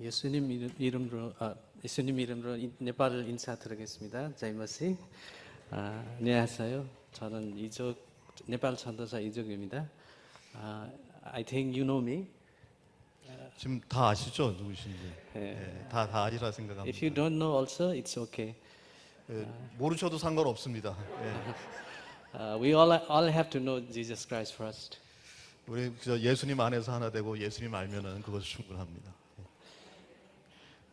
예수님 이름으로 네팔 인사드리겠습니다. 자이머시. 안녕하세요. 저는 네팔 전도사 이적입니다. I think you know me. 지금 다 아시죠? 누구신지? 다 아리라 If 생각합니다. you don't know also, it's okay. 모르셔도 상관없습니다. We all have to know Jesus Christ first. 우리 예수님 안에서 하나 되고 예수님 알면은 그것이 충분합니다.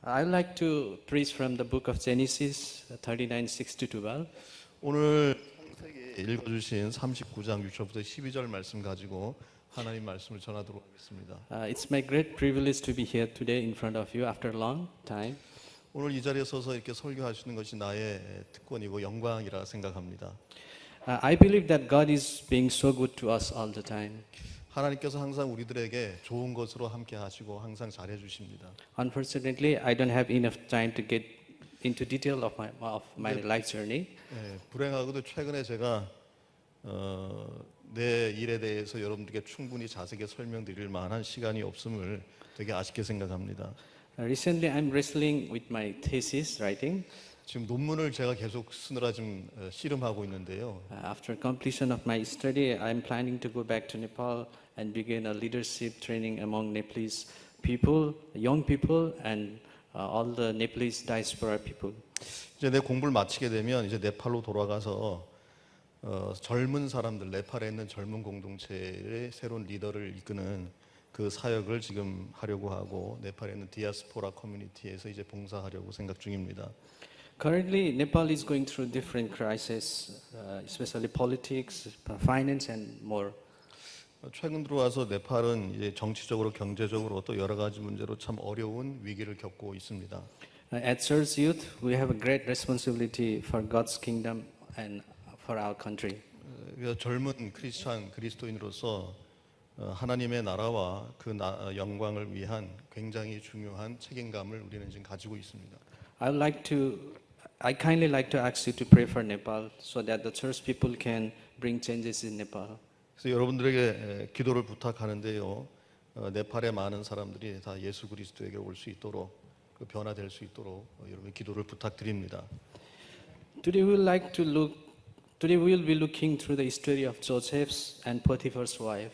I would like to preach from the book of Genesis 39:6-12. 오늘 창세기 읽어주신 39장 6절부터 12절 말씀 가지고 하나님 말씀을 전하도록 하겠습니다. It's my great privilege to be here today in front of you after a long time. 오늘 이 자리에 서서 이렇게 설교하시는 것이 나의 특권이고 영광이라 생각합니다. I believe that God is being so good to us all the time. 하나님께서 항상 우리들에게 좋은 것으로 함께 하시고 항상 잘해 주십니다. Unfortunately, I don't have enough time to get into detail of my life journey. 불행하고도 최근에 제가 내 일에 대해서 여러분들께 충분히 자세하게 설명드릴 만한 시간이 없음을 되게 아쉽게 생각합니다. Recently, I'm wrestling with my thesis writing. 지금 논문을 제가 계속 쓰느라 지금 씨름하고 있는데요. After completion of my study, I'm planning to go back to Nepal and begin a leadership training among Nepalese people, young people, and all the Nepalese diaspora people. 이제 내 공부를 마치게 되면 이제 네팔로 돌아가서 젊은 사람들, 네팔에 있는 젊은 공동체의 새로운 리더를 이끄는 그 사역을 지금 하려고 하고 네팔에 있는 디아스포라 커뮤니티에서 이제 봉사하려고 생각 중입니다. Currently, Nepal is going through different crises, especially politics, finance, and more. 최근 들어와서 네팔은 이제 정치적으로, 경제적으로 또 여러 가지 문제로 참 어려운 위기를 겪고 있습니다. As church youth, we have a great responsibility for God's kingdom and for our country. 젊은 크리스찬 그리스도인으로서 하나님의 나라와 그 영광을 위한 굉장히 중요한 책임감을 우리는 지금 가지고 있습니다. I kindly like to ask you to pray for Nepal so that the church people can bring changes in Nepal. 그래서 여러분들에게 기도를 부탁하는데요. 네팔의 많은 사람들이 다 예수 그리스도에게 올 수 있도록 그 변화될 수 있도록 여러분 기도를 부탁드립니다. Today we will be looking through the story of Joseph's and Potiphar's wife.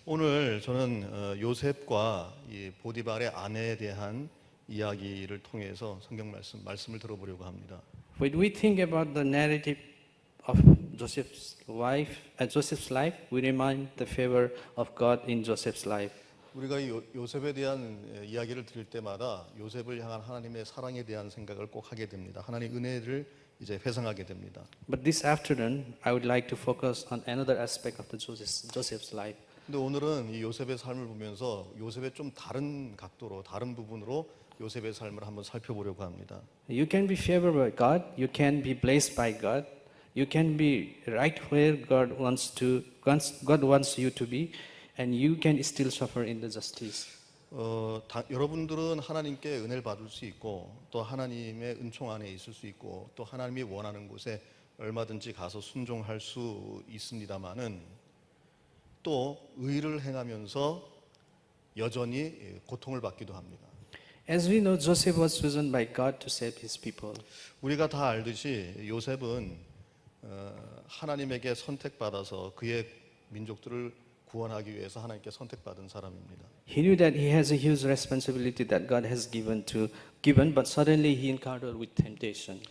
오늘 저는 요셉과 이 보디발의 아내에 대한 이야기를 통해서 성경 말씀을 들어보려고 합니다. When we think about the narrative of Joseph's life, we remind the favor of God in Joseph's life. 우리가 요셉에 대한 이야기를 들을 때마다 요셉을 향한 하나님의 사랑에 대한 생각을 꼭 하게 됩니다. 하나님의 은혜를 이제 회상하게 됩니다. But this afternoon, I would like to focus on another aspect of Joseph's life. 근데 오늘은 이 요셉의 삶을 보면서 요셉의 좀 다른 각도로, 다른 부분으로 요셉의 삶을 한번 살펴보려고 합니다. You can be favored by God. You can be blessed by God. You can be right where God wants you to be, and you can still suffer in the justice. 여러분들은 하나님께 은혜를 받을 수 있고 또 하나님의 은총 안에 있을 수 있고 또 하나님이 원하는 곳에 얼마든지 가서 순종할 수 있습니다만은 또 의를 행하면서 여전히 고통을 받기도 합니다. As we know, Joseph was chosen by God to save his people. 우리가 다 알듯이 요셉은 하나님에게 선택받아서 그의 민족들을 구원하기 위해서 하나님께 선택받은 사람입니다. He knew that he has a huge responsibility that God has given, but suddenly he encountered with temptation.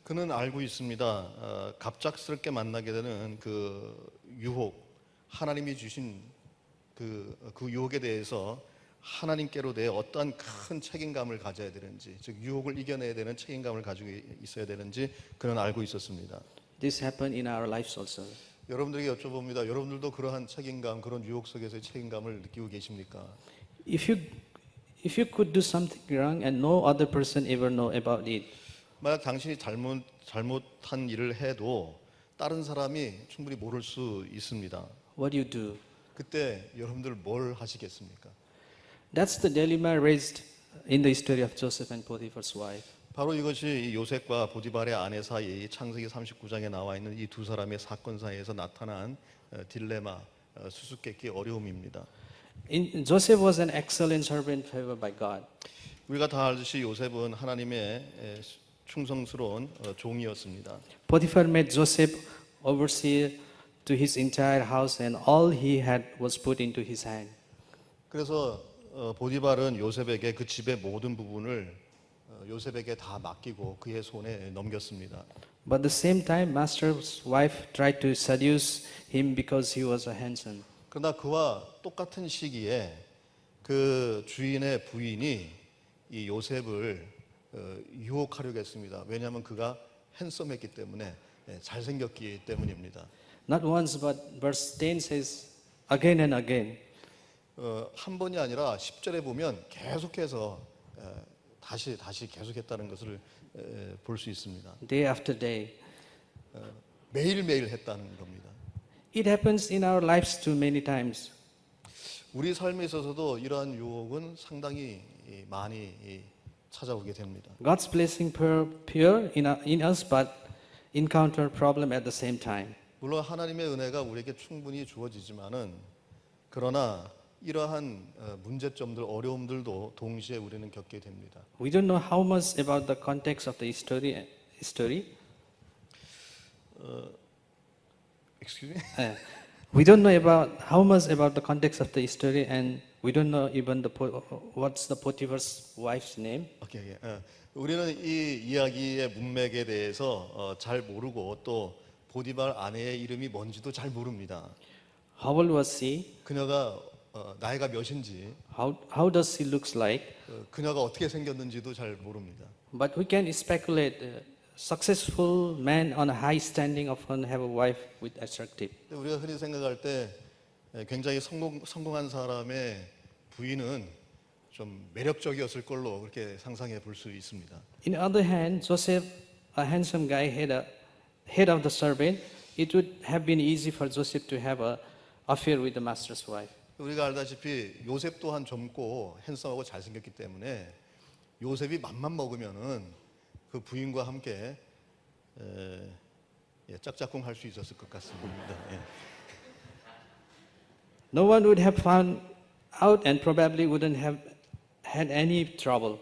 그는 알고 있습니다. 갑작스럽게 만나게 되는 그 유혹, 하나님이 주신 그 유혹에 대해서 하나님께로 내 어떠한 큰 책임감을 가져야 되는지, 즉 유혹을 이겨내야 되는 책임감을 가지고 있어야 되는지 그는 알고 있었습니다. This happened in our lives also. 여러분들에게 여쭤봅니다. 여러분들도 그러한 책임감, 그런 유혹 속에서의 책임감을 느끼고 계십니까? If you could do something wrong and no other person ever know about it, 만약 당신이 잘못한 일을 해도 다른 사람이 충분히 모를 수 있습니다. what do you do? 그때 여러분들 뭘 하시겠습니까? That's the dilemma raised in the story of Joseph and Potiphar's wife. 바로 이것이 요셉과 보디발의 아내 사이 창세기 39장에 나와 있는 이 두 사람의 사건 사이에서 나타난 딜레마, 수수께끼 어려움입니다. Joseph was an excellent servant favored by God. 우리가 다 알듯이 요셉은 하나님의 충성스러운 종이었습니다. Potiphar made Joseph overseer to his entire house, and all he had was put into his hand. 그래서 보디발은 요셉에게 그 집의 모든 부분을 요셉에게 다 맡기고 그의 손에 넘겼습니다. But at the same time, master's wife tried to seduce him because he was a handsome. 그러나 그와 똑같은 시기에 그 주인의 부인이 이 요셉을 유혹하려고 했습니다. 왜냐하면 그가 핸섬했기 때문에 잘생겼기 때문입니다. Not once, but verse 10 says again and again. 한 번이 아니라 10절에 보면 계속해서 다시 계속했다는 것을 볼 수 있습니다. Day after day. 매일매일 했다는 겁니다. It happens in our lives too many times. 우리 삶에 있어서도 이러한 유혹은 상당히 많이 찾아오게 됩니다. God's blessing pure in us, but encounter problem at the same time. 물론 하나님의 은혜가 우리에게 충분히 주어지지만은 그러나 이러한 문제점들, 어려움들도 동시에 우리는 겪게 됩니다. We don't know how much about the context of the story. Excuse me? We don't know about how much about the context of the story, and we don't know even what's the Potiphar's wife's name. 오케이. 우리는 이 이야기의 문맥에 대해서 잘 모르고 또 보디발 아내의 이름이 뭔지도 잘 모릅니다. How old was she? 그녀가 나이가 몇인지, How does she looks like? 그녀가 어떻게 생겼는지도 잘 모릅니다. But we can speculate. Successful man on a high standing often have a wife with attractive. 우리가 흔히 생각할 때 굉장히 성공한 사람의 부인은 좀 매력적이었을 걸로 그렇게 상상해 볼 수 있습니다. In the other hand, Joseph, a handsome guy, head of the servant. It would have been easy for Joseph to have an affair with the master's wife. 우리가 알다시피 요셉 또한 젊고 핸섬하고 잘생겼기 때문에 요셉이 맘만 먹으면은 그 부인과 함께 짝짝꿍 할 수 있었을 것 같습니다. No one would have found out and probably wouldn't have had any trouble.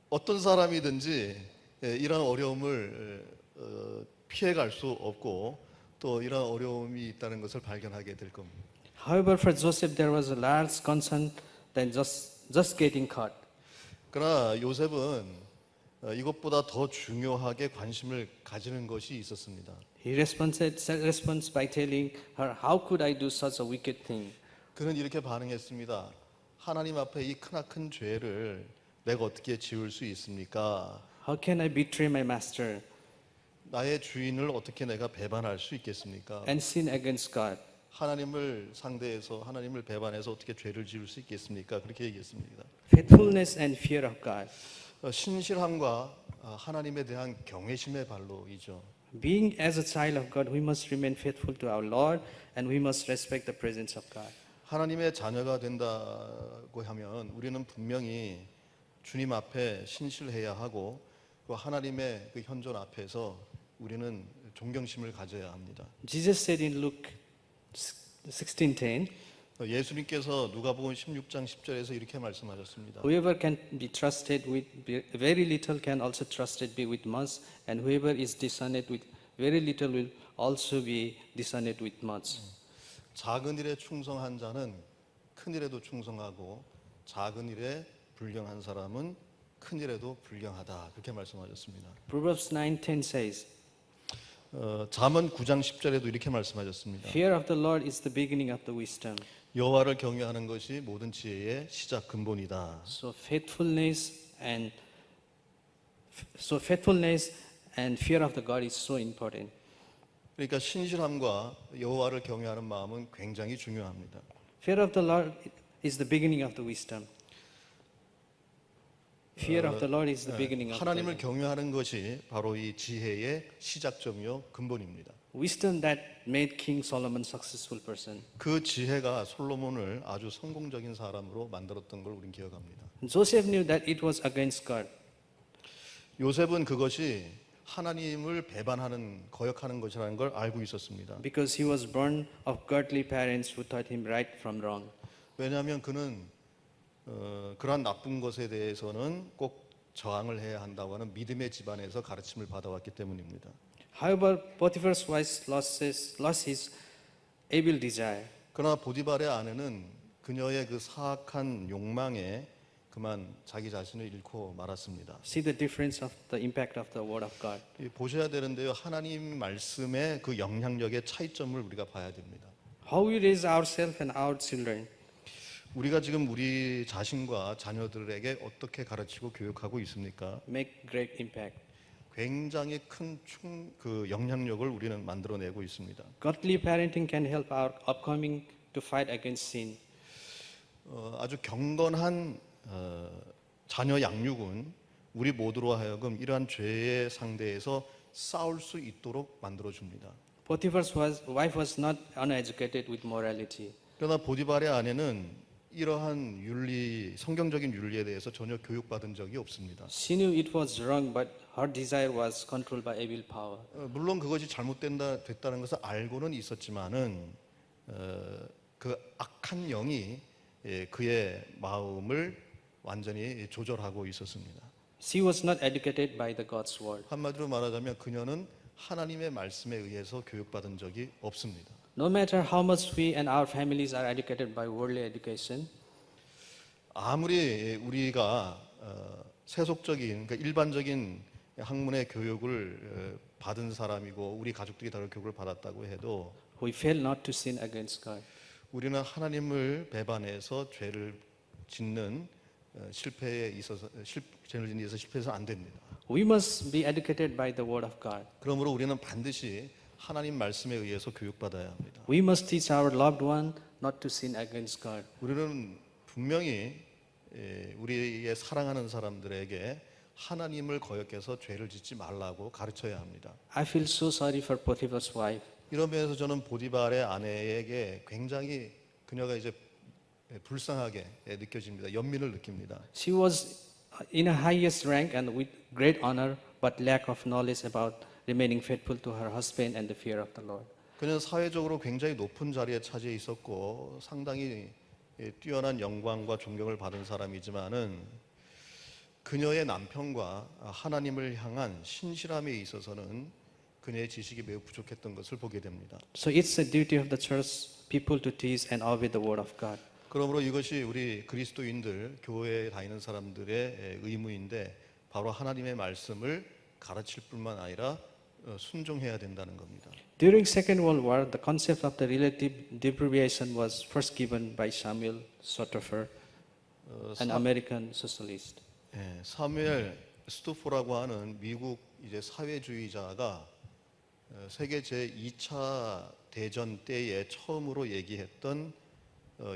어떤 사람이든지 이런 어려움을 피해갈 수 없고 또 이런 어려움이 있다는 것을 발견하게 될 겁니다. However, for Joseph, there was a large concern than just getting caught. 그러나 요셉은 이것보다 더 중요하게 관심을 가지는 것이 있었습니다. He responds by telling her, "How could I do such a wicked thing?" 그는 이렇게 반응했습니다. 하나님 앞에 이 크나큰 죄를 내가 어떻게 지을 수 있습니까? How can I betray my master 나의 주인을 어떻게 내가 배반할 수 있겠습니까? and sin against God? 하나님을 상대해서 하나님을 배반해서 어떻게 죄를 지을 수 있겠습니까? 그렇게 얘기했습니다. Faithfulness and fear of God. 신실함과 하나님에 대한 경외심의 발로이죠. Being as a child of God, we must remain faithful to our Lord and we must respect the presence of God. 하나님의 자녀가 된다고 하면 우리는 분명히 주님 앞에 신실해야 하고 그 하나님의 그 현존 앞에서 우리는 존경심을 가져야 합니다. Jesus said in Luke 16:10, 예수님께서 누가복음 16장 10절에서 이렇게 말씀하셨습니다. whoever can be trusted with very little can also trusted be with much, and whoever is dishonest with very little will also be dishonest with much. 작은 일에 충성한 자는 큰 일에도 충성하고 작은 일에 불경한 사람은 큰 일에도 불경하다. 그렇게 말씀하셨습니다. Proverbs 9:10 says, 잠언 9장 10절에도 이렇게 말씀하셨습니다. fear of the Lord is the beginning of the wisdom. 여호와를 경외하는 것이 모든 지혜의 시작 근본이다. So faithfulness and fear of the God is so important. 그러니까 신실함과 여호와를 경외하는 마음은 굉장히 중요합니다. Fear of the Lord is the beginning of the wisdom. Fear of the Lord is the beginning of 하나님을 the 경외하는 것이 바로 이 지혜의 시작점이요 근본입니다. wisdom that made King Solomon successful person. 그 지혜가 솔로몬을 아주 성공적인 사람으로 만들었던 걸 우리는 기억합니다. Joseph knew that it was against God. 요셉은 그것이 하나님을 배반하는 거역하는 것이라는 걸 알고 있었습니다. because he was born of godly parents who taught him right from wrong. 왜냐하면 그는 그러한 나쁜 것에 대해서는 꼭 저항을 해야 한다고 하는 믿음의 집안에서 가르침을 받아왔기 때문입니다. However, Potiphar's wife lost his evil desire. 그러나 보디발의 아내는 그녀의 그 사악한 욕망에 그만 자기 자신을 잃고 말았습니다. See the difference of the impact of the word of God. 보셔야 되는데요. 하나님 말씀의 그 영향력의 차이점을 우리가 봐야 됩니다. How we raise ourselves and our children. 우리가 지금 우리 자신과 자녀들에게 어떻게 가르치고 교육하고 있습니까? Make great impact. 굉장히 큰 그 영향력을 우리는 만들어내고 있습니다. Godly parenting can help our upcoming to fight against sin. 아주 경건한 자녀 양육은 우리 모두로 하여금 이러한 죄의 상대에서 싸울 수 있도록 만들어 줍니다. Potiphar's wife was not uneducated with morality. 그러나 보디발의 아내는 이러한 윤리, 성경적인 윤리에 대해서 전혀 교육받은 적이 없습니다. She knew it was wrong, but her desire was controlled by evil power. 물론 그것이 됐다는 것을 알고는 있었지만은 그 악한 영이 그의 마음을 완전히 조절하고 있었습니다. She was not educated by the God's word. 한마디로 말하자면 그녀는 하나님의 말씀에 의해서 교육받은 적이 없습니다. No matter how much we and our families are educated by worldly education, 아무리 우리가 세속적인, 그러니까 일반적인 학문의 교육을 받은 사람이고 우리 가족들이 다른 교육을 받았다고 해도 we fail not to sin against God. 우리는 하나님을 배반해서 죄를 짓는 실패에 있어서 실패해서 안 됩니다. We must be educated by the word of God. 그러므로 우리는 반드시 하나님 말씀에 의해서 교육받아야 합니다. We must teach our loved one not to sin against God. 우리는 분명히 우리의 사랑하는 사람들에게 하나님을 거역해서 죄를 짓지 말라고 가르쳐야 합니다. I feel so sorry for Potiphar's wife. 이런 면에서 저는 보디발의 아내에게 굉장히 그녀가 이제 불쌍하게 느껴집니다. 연민을 느낍니다. She was in a highest rank and with great honor, but lack of knowledge about remaining faithful to her husband and the fear of the Lord. 그녀는 사회적으로 굉장히 높은 자리에 차지해 있었고 상당히 뛰어난 영광과 존경을 받은 사람이지만은 그녀의 남편과 하나님을 향한 신실함에 있어서는 그녀의 지식이 매우 부족했던 것을 보게 됩니다. So it's the duty of the church people to teach and obey the word of God. 그러므로 이것이 우리 그리스도인들, 교회에 다니는 사람들의 의무인데 바로 하나님의 말씀을 가르칠 뿐만 아니라 순종해야 된다는 겁니다. During Second World War, the concept of the relative deprivation was first given by Samuel Sotterfer, an American socialist. 사무엘 스토포라고 하는 미국 이제 사회주의자가 세계 제2차 대전 때에 처음으로 얘기했던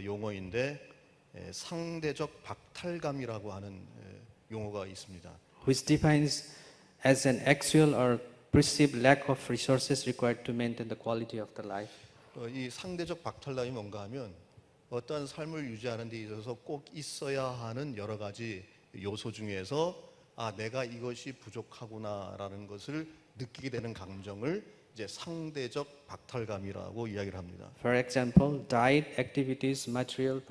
용어인데 상대적 박탈감이라고 하는 용어가 있습니다. Which defines as an actual or perceived lack of resources required to maintain the quality of the life. 이 상대적 박탈감이 뭔가 하면 어떠한 삶을 유지하는 데 있어서 꼭 있어야 하는 여러 가지 요소 중에서 내가 이것이 부족하구나라는 것을 느끼게 되는 감정을 이제 상대적 박탈감이라고 이야기를 합니다. For example, diet, activities, material,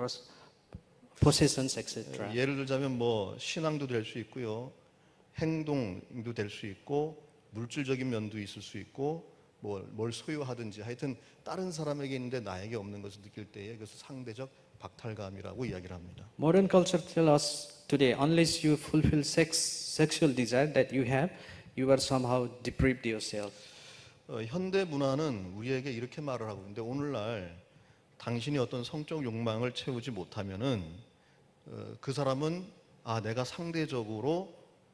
possessions, etc. 예를 들자면 뭐 신앙도 될 수 있고요, 행동도 될 수 있고, 물질적인 면도 있을 수 있고, 뭘 소유하든지 하여튼 다른 사람에게 있는데 나에게 없는 것을 느낄 때에 그것을 상대적 박탈감이라고 이야기를 합니다. Modern culture tells us today, unless you fulfill sexual desire that you have, you are somehow deprived yourself. 현대 문화는 우리에게 이렇게 말을 하고 있는데 오늘날 당신이 어떤 성적 욕망을 채우지 못하면은 그 사람은 내가 상대적으로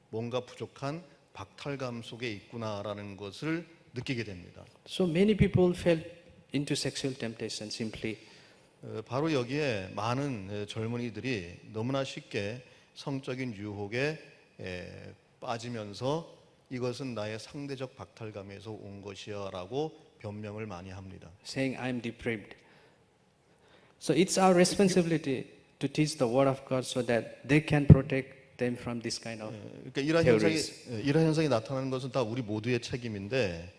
뭔가 부족한 박탈감 속에 있구나라는 것을 느끼게 됩니다. So many people fell into sexual temptation simply. 바로 여기에 많은 젊은이들이 너무나 쉽게 성적인 유혹에 빠지면서 이것은 나의 상대적 박탈감에서 온 것이야라고 변명을 많이 합니다. Saying I am deprived. So it's our responsibility to teach the word of God so that they can protect them from this kind of 그러니까 이러한 현상이 나타나는 것은 다 우리 모두의 책임인데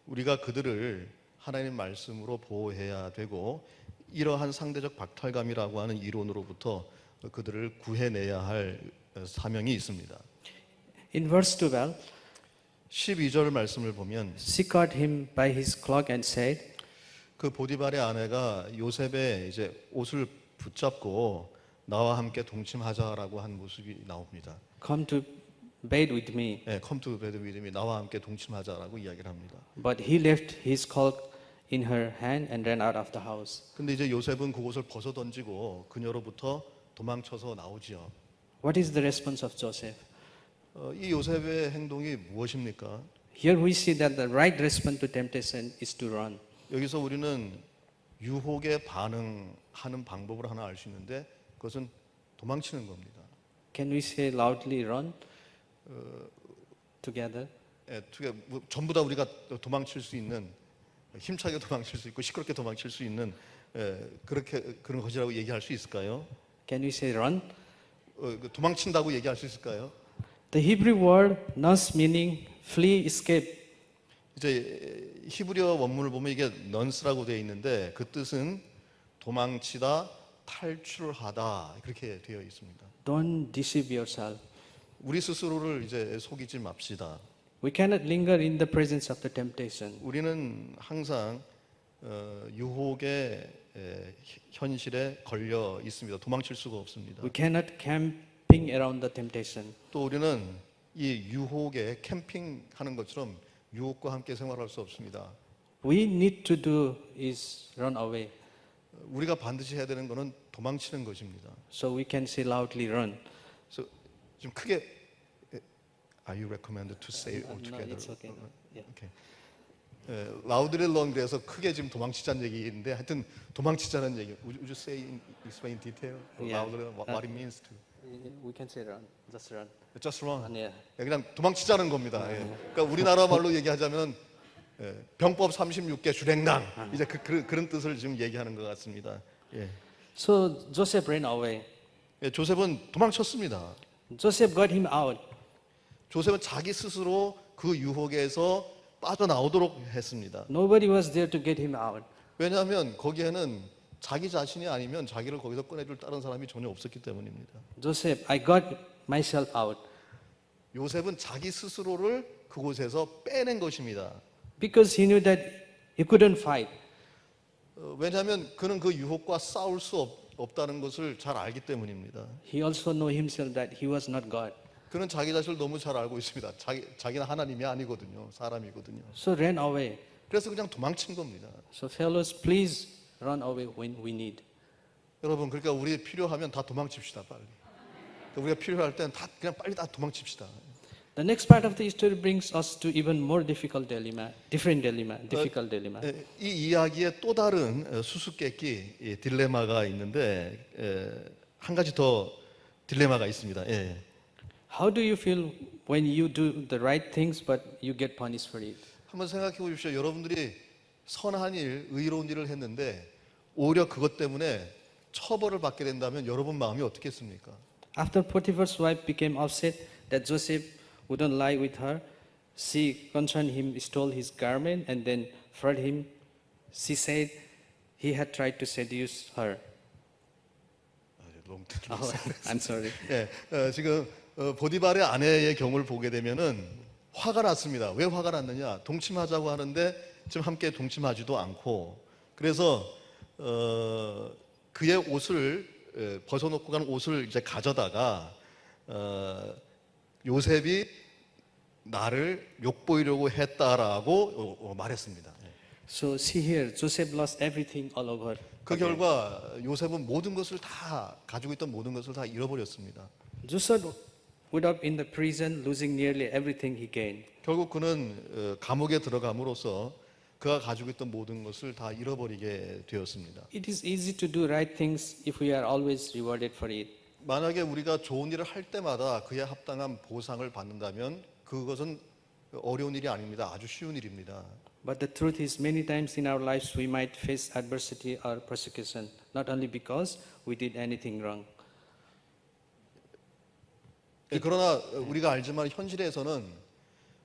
우리가 그들을 하나님 말씀으로 보호해야 되고 이러한 상대적 박탈감이라고 하는 이론으로부터 그들을 구해내야 할 사명이 있습니다. In verse 12, 12절 말씀을 보면 she caught him by his cloak and said, 그 보디발의 아내가 요셉의 이제 옷을 붙잡고 나와 함께 동침하자라고 한 모습이 나옵니다. "Come to bed with me." 네, come to bed with me, 나와 함께 동침하자라고 이야기를 합니다. But he left his cloak in her hand and ran out of the house. 근데 이제 요셉은 그곳을 벗어 던지고 그녀로부터 도망쳐서 나오지요. What is the response of Joseph? 이 요셉의 행동이 무엇입니까? Here we see that the right response to temptation is to run. 여기서 우리는 유혹에 반응하는 방법을 하나 알 수 있는데 그것은 도망치는 겁니다. Can we say loudly run together? 예, 전부 다 우리가 도망칠 수 있는 힘차게 도망칠 수 있고 시끄럽게 도망칠 수 있는 그런 것이라고 얘기할 수 있을까요? Can we say run? 도망친다고 얘기할 수 있을까요? The Hebrew word nas meaning flee, escape. 이제 히브리어 원문을 보면 이게 넌스라고 되어 있는데 그 뜻은 도망치다, 탈출하다 그렇게 되어 있습니다. Don't deceive yourself. 우리 스스로를 이제 속이지 맙시다. We cannot linger in the presence of the temptation. 우리는 항상 유혹의 현실에 걸려 있습니다. 도망칠 수가 없습니다. We cannot camping around the temptation. 또 우리는 이 유혹에 캠핑하는 것처럼 유혹과 함께 생활할 수 없습니다. We need to do is run away. 우리가 반드시 해야 되는 것은 도망치는 것입니다. So we can say loudly run. 그래서 좀 크게 Are you recommended to say all No, together? it's okay. Yeah. Okay. loudly run 그래서 크게 지금 도망치자는 얘기인데 하여튼 도망치자는 얘기. Would you say explain detail? Yeah. loudly what it means to? We can say run. Just run. Just run. Yeah. 그냥 도망치자는 겁니다. 예. 그러니까 우리나라 말로 얘기하자면 병법 36개 주랭랑 이제 그런 뜻을 지금 얘기하는 것 같습니다. 예. So Joseph ran away. 예, 조셉은 도망쳤습니다. Joseph got him out. 조셉은 자기 스스로 그 유혹에서 빠져나오도록 했습니다. Nobody was there to get him out. 왜냐하면 거기에는 자기 자신이 아니면 자기를 거기서 꺼내줄 다른 사람이 전혀 없었기 때문입니다. Joseph, I got myself out. 요셉은 자기 스스로를 그곳에서 빼낸 것입니다. Because he knew that he couldn't fight. 왜냐하면 그는 그 유혹과 싸울 수 없다는 것을 잘 알기 때문입니다. He also knew himself that he was not God. 그는 자기 자신을 너무 잘 알고 있습니다. 자기는 하나님이 아니거든요. 사람이거든요. So ran away. 그래서 그냥 도망친 겁니다. So fellows, please run away when we need. 여러분, 그러니까 우리 필요하면 다 도망칩시다, 빨리. 우리가 필요할 때는 다 그냥 빨리 다 도망칩시다. The next part of the story brings us to even more difficult dilemma, difficult dilemma. 이 이야기에 또 다른 수수께끼 딜레마가 있는데 한 가지 더 딜레마가 있습니다. 예. How do you feel when you do the right things but you get punished for it? 한번 생각해 보십시오. 여러분들이 선한 일, 의로운 일을 했는데 오히려 그것 때문에 처벌을 받게 된다면 여러분 마음이 어떻겠습니까? After Potiphar's wife became upset that Joseph wouldn't lie with her, she confronted him, stole his garment, and then freed him. She said he had tried to seduce her. Oh, I'm sorry. 예, 지금 보디발의 아내의 경우를 보게 되면은 화가 났습니다. 왜 화가 났느냐? 동침하자고 하는데 지금 함께 동침하지도 않고 그래서 그의 옷을 벗어놓고 간 옷을 이제 가져다가 요셉이 나를 욕보이려고 했다라고 말했습니다. So see here, Joseph lost everything all over. 그 결과 요셉은 모든 것을 다 가지고 있던 모든 것을 다 잃어버렸습니다. Joseph would up in the prison, losing nearly everything he gained. 결국 그는 감옥에 들어감으로써 그가 가지고 있던 모든 것을 다 잃어버리게 되었습니다. It is easy to do right things if we are always rewarded for it. 만약에 우리가 좋은 일을 할 때마다 그에 합당한 보상을 받는다면 그것은 어려운 일이 아닙니다. 아주 쉬운 일입니다. But the truth is, many times in our lives we might face adversity or persecution, not only because we did anything wrong. 그러나 우리가 알지만 현실에서는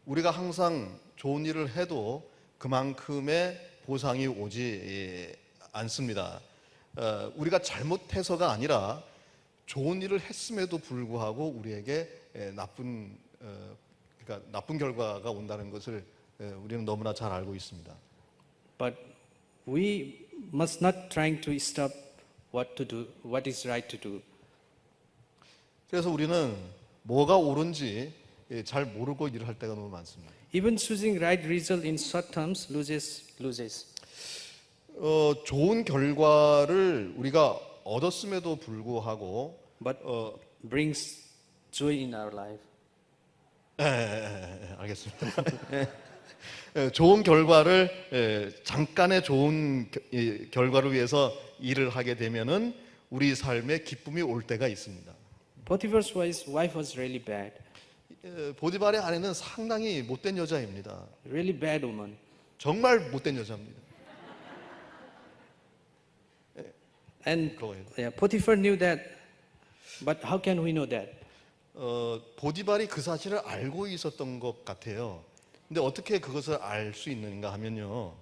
우리가 항상 좋은 일을 해도 그만큼의 보상이 오지 않습니다. 우리가 잘못해서가 아니라 좋은 일을 했음에도 불구하고 우리에게 그러니까 나쁜 결과가 온다는 것을 우리는 너무나 잘 알고 있습니다. But we must not trying to stop what to do, what is right to do. 그래서 우리는 뭐가 옳은지 잘 모르고 일을 할 때가 너무 많습니다. Even choosing right result in short terms loses. 좋은 결과를 우리가 얻었음에도 불구하고 But brings joy in our life. 알겠습니다. 좋은 결과를 잠깐의 좋은 결과를 위해서 일을 하게 되면은 우리 삶에 기쁨이 올 때가 있습니다. Potiphar's wife was really bad, 보디발의 아내는 상당히 못된 여자입니다. really bad woman. 정말 못된 여자입니다. And Go ahead. yeah, Potiphar knew that. But how can we know that? 보디발이 그 사실을 알고 있었던 것 같아요. 근데 어떻게 그것을 알 수 있는가 하면요.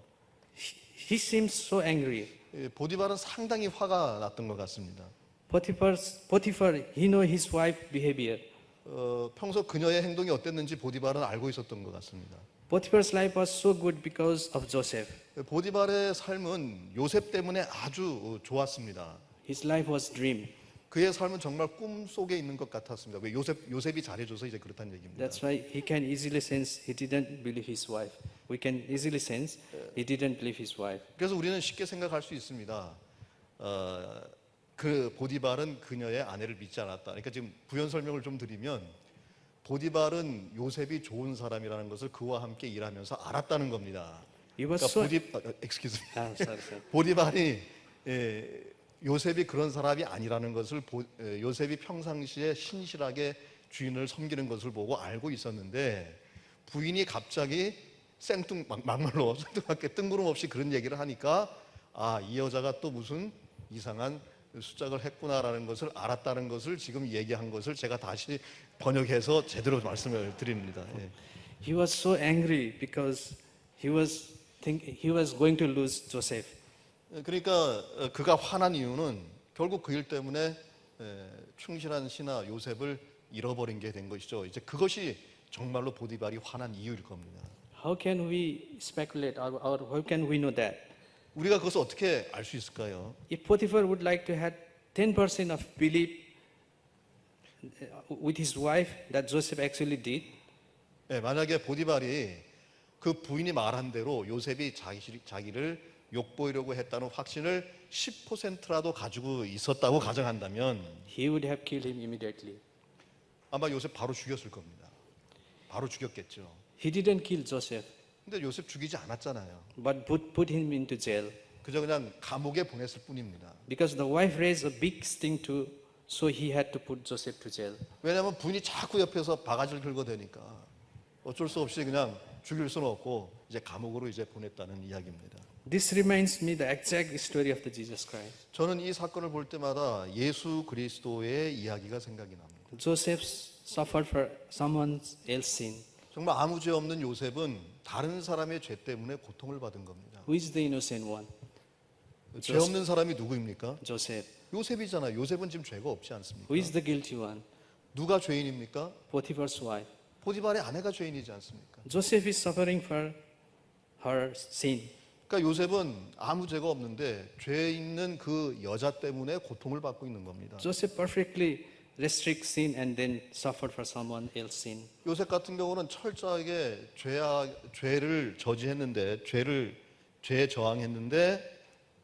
He seems so angry. 보디발은 상당히 화가 났던 것 같습니다. Potiphar, he know his wife behavior. 평소 그녀의 행동이 어땠는지 보디발은 알고 있었던 것 같습니다. Potiphar's life was so good because of Joseph. 보디발의 삶은 요셉 때문에 아주 좋았습니다. His life was dream. 그의 삶은 정말 꿈 속에 있는 것 같았습니다. 왜 요셉이 잘해줘서 이제 그렇다는 얘기입니다. That's why he can easily sense he didn't believe his wife. We can easily sense he didn't believe his wife. 그래서 우리는 쉽게 생각할 수 있습니다. 그 보디발은 그녀의 아내를 믿지 않았다. 그러니까 지금 부연 설명을 좀 드리면 보디발은 요셉이 좋은 사람이라는 것을 그와 함께 일하면서 알았다는 겁니다. He was 그러니까 so. excuse me. Sorry. 보디발이 요셉이 그런 사람이 아니라는 것을 요셉이 평상시에 신실하게 주인을 섬기는 것을 보고 알고 있었는데 부인이 갑자기 막말로 생뚱맞게 뜬구름없이 그런 얘기를 하니까 이 여자가 또 무슨 이상한 수작을 했구나라는 것을 알았다는 것을 지금 얘기한 것을 제가 다시 번역해서 제대로 말씀을 드립니다. He was so angry because he was going to lose Joseph. 그러니까 그가 화난 이유는 결국 그 일 때문에 충실한 신하 요셉을 잃어버린 게 된 것이죠. 이제 그것이 정말로 보디발이 화난 이유일 겁니다. How can we speculate or how can we know that? 우리가 그것을 어떻게 알 수 있을까요? If Potiphar would like to have 10% of belief with his wife that Joseph actually did, 만약에 보디발이 그 부인이 말한 대로 요셉이 자기를 욕보이려고 했다는 확신을 10%라도 가지고 있었다고 가정한다면 he would have killed him immediately. 아마 요셉 바로 죽였을 겁니다. 바로 죽였겠죠. He didn't kill Joseph, 근데 요셉 죽이지 않았잖아요. but put him into jail 그저 그냥 감옥에 보냈을 뿐입니다. because the wife raised a big sting so he had to put Joseph to jail. 왜냐하면 부인이 자꾸 옆에서 바가지를 긁어대니까 어쩔 수 없이 그냥 죽일 수는 없고 이제 감옥으로 이제 보냈다는 이야기입니다. This reminds me the exact story of the Jesus Christ. 저는 이 사건을 볼 때마다 예수 그리스도의 이야기가 생각이 납니다. Joseph suffered for someone else's sin. 정말 아무 죄 없는 요셉은 다른 사람의 죄 때문에 고통을 받은 겁니다. Who is the innocent one? 죄 없는 사람이 누구입니까? Joseph. 요셉이잖아요. 요셉은 지금 죄가 없지 않습니까? Who is the guilty one? 누가 죄인입니까? Potiphar's wife. 보디발의 아내가 죄인이지 않습니까? Joseph is suffering for her sin. 그러니까 요셉은 아무 죄가 없는데 죄 있는 그 여자 때문에 고통을 받고 있는 겁니다. Joseph perfectly restricts sin and then suffered for someone else's sin. 요셉 같은 경우는 철저하게 죄를 저지했는데 죄에 저항했는데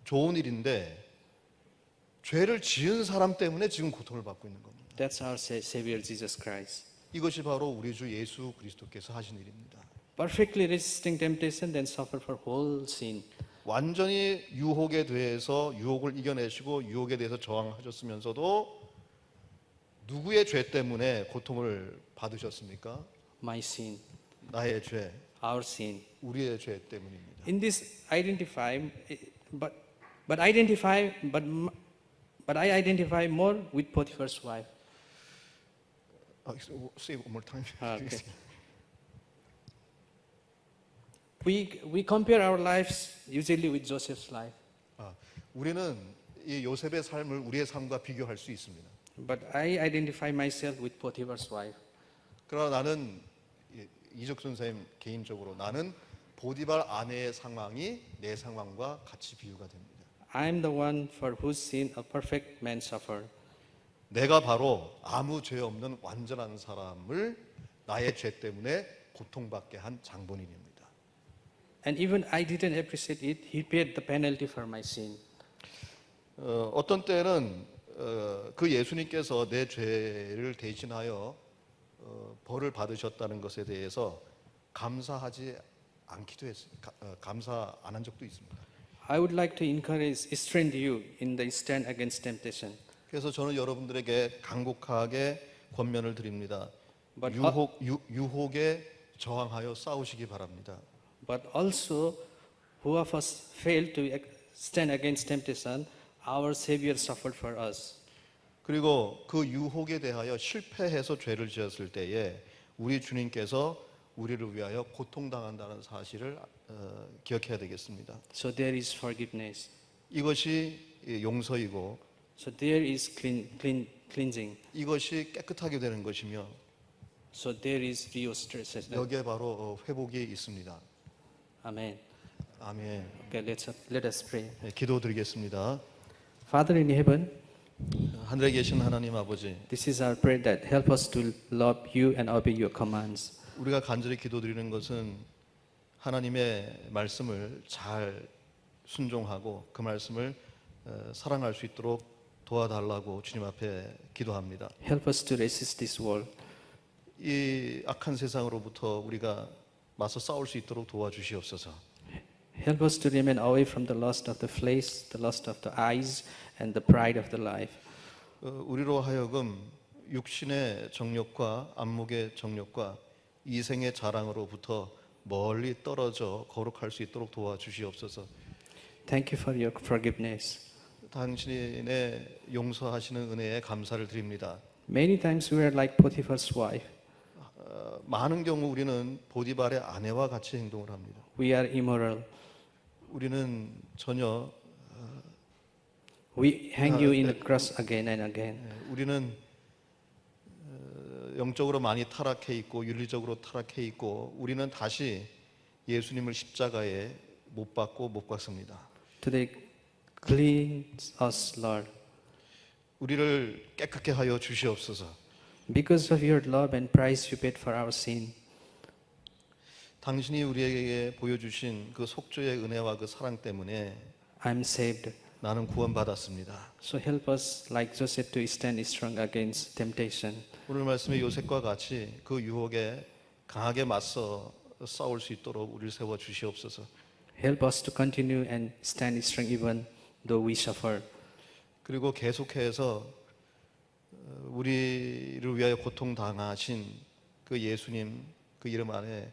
좋은 일인데 죄를 지은 사람 때문에 지금 고통을 받고 있는 겁니다. That's our Savior Jesus Christ. 이것이 바로 우리 주 예수 그리스도께서 하신 일입니다. Perfectly resisting temptation, then suffer for whole sin. 완전히 유혹에 대해서 유혹을 이겨내시고 유혹에 대해서 저항하셨으면서도 누구의 죄 때문에 고통을 받으셨습니까? My sin, 나의 죄, our sin. 우리의 죄 때문입니다. In this but I identify more with Potiphar's wife. Say one more time. Okay. We compare our lives usually with Joseph's life. 우리는 이 요셉의 삶을 우리의 삶과 비교할 수 있습니다. But I identify myself with Potiphar's wife. 그러나 나는 이적 선생님 개인적으로 나는 보디발 아내의 상황이 내 상황과 같이 비유가 됩니다. I am the one for whose sin a perfect man suffered. 내가 바로 아무 죄 없는 완전한 사람을 나의 죄 때문에 고통받게 한 장본인입니다. And even I didn't appreciate it. He paid the penalty for my sin. 어떤 때는 그 예수님께서 내 죄를 대신하여 벌을 받으셨다는 것에 대해서 감사하지 않기도 했습니다. 감사 안 한 적도 있습니다. I would like to encourage, strengthen you in the stand against temptation. 그래서 저는 여러분들에게 간곡하게 권면을 드립니다. But 유혹에 저항하여 싸우시기 바랍니다. But also, who of us failed to stand against temptation, our Savior suffered for us. 그리고 그 유혹에 대하여 실패해서 죄를 지었을 때에 우리 주님께서 우리를 위하여 고통당한다는 사실을 기억해야 되겠습니다. So there is forgiveness. 이것이 용서이고 So there is cleansing. 이것이 깨끗하게 되는 것이며 So there is restoration. 여기에 바로 회복이 있습니다. Amen. 아멘. Okay, let us pray. 네, 기도드리겠습니다. Father in heaven, 하늘에 계신 하나님 아버지, this is our prayer that help us to love you and obey your commands. 우리가 간절히 기도드리는 것은 하나님의 말씀을 잘 순종하고 그 말씀을 사랑할 수 있도록 도와달라고 주님 앞에 기도합니다. Help us to resist this world. 이 악한 세상으로부터 우리가 맞서 싸울 수 있도록 도와주시옵소서. Help us to remain away from the lust of the flesh, the lust of the eyes, and the pride of the life. 우리로 하여금 육신의 정욕과 안목의 정욕과 이생의 자랑으로부터 멀리 떨어져 거룩할 수 있도록 도와주시옵소서. Thank you for your forgiveness. 당신의 용서하시는 은혜에 감사를 드립니다. Many times we are like Potiphar's wife. 많은 경우 우리는 보디발의 아내와 같이 행동을 합니다. We are immoral. 우리는 전혀 We hang you in the cross again and again. 우리는 영적으로 많이 타락해 있고 윤리적으로 타락해 있고 우리는 다시 예수님을 십자가에 못 박고 못 박습니다. Today, cleanse us, Lord. 우리를 깨끗게 하여 주시옵소서. Because of your love and price you paid for our sin, 당신이 우리에게 보여주신 그 속죄의 은혜와 그 사랑 때문에 I'm saved. 나는 구원받았습니다. So help us, like Joseph, to stand strong against temptation. 오늘 말씀의 요셉과 같이 그 유혹에 강하게 맞서 싸울 수 있도록 우리를 세워 주시옵소서. Help us to continue and stand strong even though we suffer. 그리고 계속해서 우리를 위하여 고통당하신 그 예수님 그 이름 안에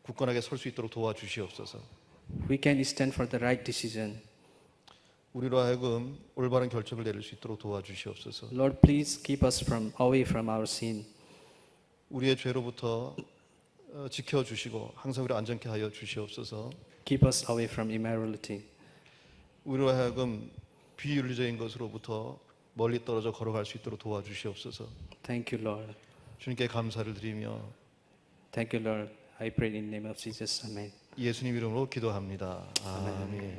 굳건하게 설 수 있도록 도와주시옵소서. We can stand for the right decision. 우리로 하여금 올바른 결정을 내릴 수 있도록 도와주시옵소서. Lord, please keep us away from our sin. 우리의 죄로부터 지켜주시고 항상 우리를 안전케 하여 주시옵소서. Keep us away from immorality. 우리로 하여금 비윤리적인 것으로부터 멀리 떨어져 걸어갈 수 있도록 도와주시옵소서. Thank you, Lord. 주님께 감사를 드리며 Thank you, Lord. I pray in the name of Jesus. Amen. 예수님 이름으로 기도합니다. 아멘.